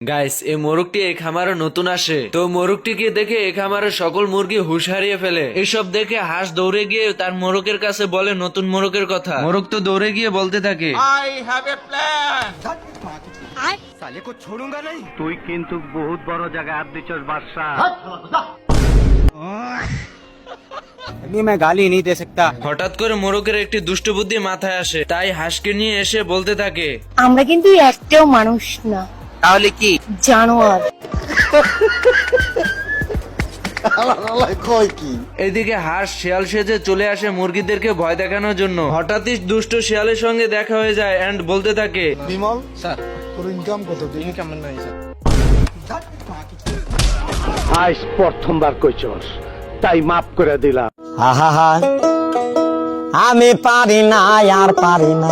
Guys, এই মোরগটি এই খামারে নতুন আসে, তো মোরগটিকে দেখে এই খামারের সকল মুরগি হুঁশ হারিয়ে ফেলে। এসব দেখে হাঁস দৌড়ে গিয়ে তার মোরগের কাছে বলে নতুন মোরগের কথা। মোরগ তো দৌড়ে গিয়ে বলতে থাকে, তুই কিন্তু বহুত বড় জায়গায় হাত দিচ্ছস বাদশা। मैं गाली नहीं दे सकता। হঠাৎ করে মোরগের একটি দুষ্ট বুদ্ধি মাথায় আসে, তাই হাঁসকে নিয়ে এসে বলতে থাকে, আমরা কিন্তু একটাও মানুষ না, তাহলে কি? জানোয়ার। এদিকে হাঁস শিয়াল সেজে চলে আসে মুরগিদেরকে ভয় দেখানোর জন্য। হঠাৎই দুষ্ট শিয়ালের সঙ্গে দেখা হয়ে যায় এন্ড বলতে থাকে, বিমল স্যার, তোর ইনকাম কত? ইনকাম নাই স্যার। আজ প্রথমবার কইছস, তাই মাফ করে দিলাম। আমি পারি না আর পারি না।